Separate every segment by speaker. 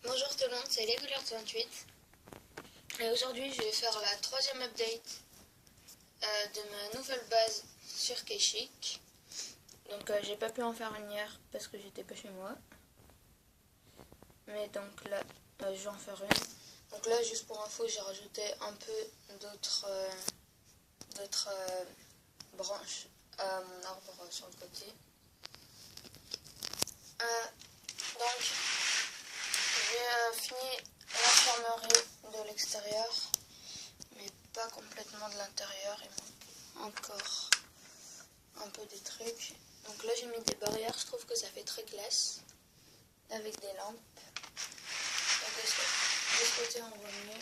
Speaker 1: Bonjour tout le monde, c'est Legoulert28 et aujourd'hui je vais faire la troisième update de ma nouvelle base sur Kechic. Donc j'ai pas pu en faire une hier parce que j'étais pas chez moi. Mais donc là je vais en faire une. Donc là juste pour info j'ai rajouté un peu d'autres branches à mon arbre sur le côté. Donc j'ai fini l'infirmerie de l'extérieur, mais pas complètement de l'intérieur, il manque encore un peu des trucs. Donc là j'ai mis des barrières, je trouve que ça fait très classe, avec des lampes. Donc de ce côté on voit mieux,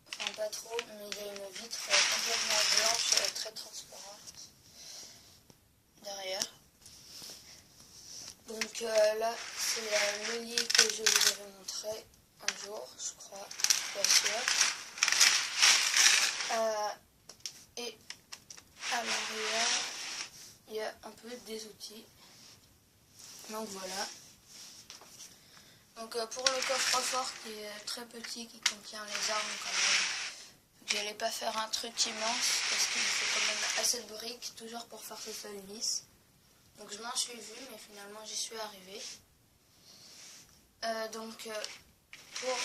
Speaker 1: enfin pas trop, mais il y a une vitre complètement blanche, très transparente, derrière. Donc là c'est le lit que je vous avais montré un jour, je crois, bien sûr. Et à l'arrière, il y a un peu des outils. Donc voilà. Donc pour le coffre-fort qui est très petit, qui contient les armes quand même, j'allais pas faire un truc immense parce qu'il faut quand même assez de briques, toujours pour faire ce seul vis. Donc je m'en suis vue, mais finalement j'y suis arrivée. Pour...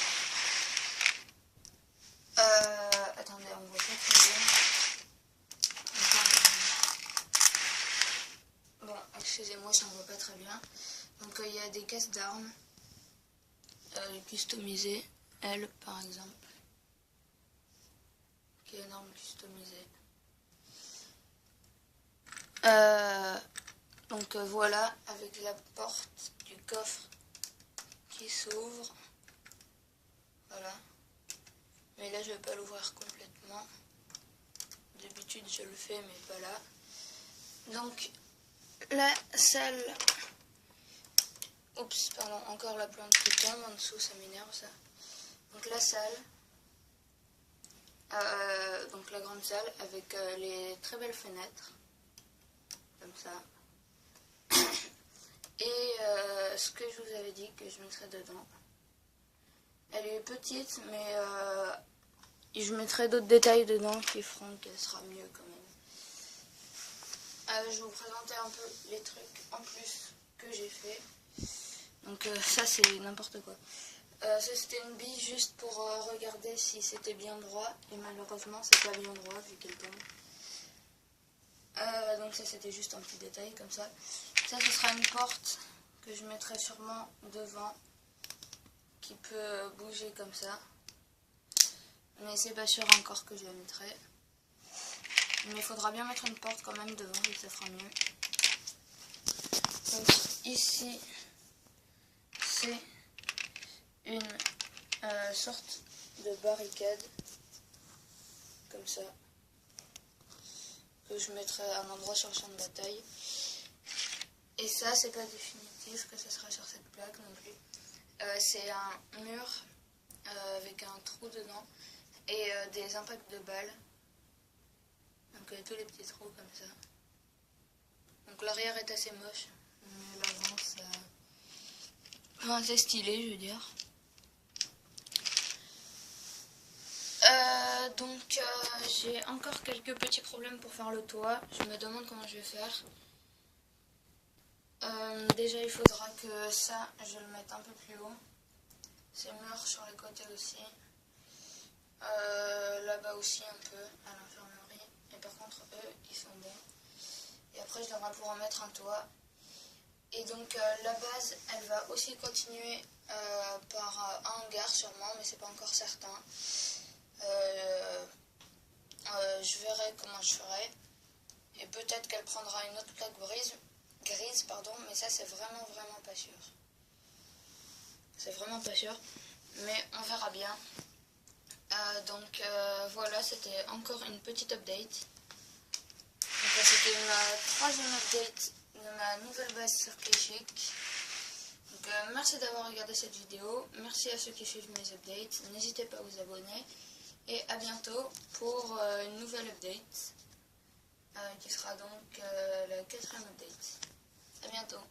Speaker 1: attendez, on voit pas très bien. Bon, excusez-moi, ça ne voit pas très bien. Donc il y a des caisses d'armes customisées. Elle, par exemple, qui est une arme customisée. Donc voilà, avec la porte du coffre qui s'ouvre. Voilà. Mais là, je vais pas l'ouvrir complètement. D'habitude, je le fais, mais pas là. Donc, la salle... Oups, pardon, encore la plante qui tombe en dessous, ça m'énerve ça. Donc la salle, donc la grande salle avec les très belles fenêtres, comme ça. Et ce que je vous avais dit que je mettrais dedans. Elle est petite, mais je mettrai d'autres détails dedans qui feront qu'elle sera mieux quand même. Je vais vous présenter un peu les trucs en plus que j'ai fait. Donc ça c'est n'importe quoi. Ça c'était une bille juste pour regarder si c'était bien droit. Et malheureusement c'est pas bien droit vu qu'elle tombe. Donc ça c'était juste un petit détail comme ça. Ça ce sera une porte que je mettrai sûrement devant. Qui peut bouger comme ça. Mais c'est pas sûr encore que je la mettrai. Mais il faudra bien mettre une porte quand même devant et ça fera mieux. Donc ici c'est une sorte de barricade comme ça que je mettrai à un endroit sur le champ de bataille. Et ça c'est pas définitif que ce sera sur cette plaque non plus. C'est un mur avec un trou dedans et des impacts de balles. Donc tous les petits trous comme ça. Donc l'arrière est assez moche, mais l'avant ça... Enfin, c'est stylé je veux dire. J'ai encore quelques petits problèmes pour faire le toit. Je me demande comment je vais faire. Déjà il faudra que ça je le mette un peu plus haut. Ces murs sur les côtés aussi. Là-bas aussi un peu à l'infirmerie. Et par contre eux ils sont bons. Et après je devrais pouvoir mettre un toit. Et donc la base elle va aussi continuer par un hangar sûrement, mais c'est pas encore certain. Je verrai comment je ferai. Et peut-être qu'elle prendra une autre plaque grise, mais ça c'est vraiment pas sûr. C'est vraiment pas sûr, mais on verra bien. Voilà, c'était encore une petite update. C'était ma troisième update de ma nouvelle base sur Kechic. Donc merci d'avoir regardé cette vidéo, merci à ceux qui suivent mes updates, n'hésitez pas à vous abonner et à bientôt pour une nouvelle update qui sera donc la 4e update. À bientôt.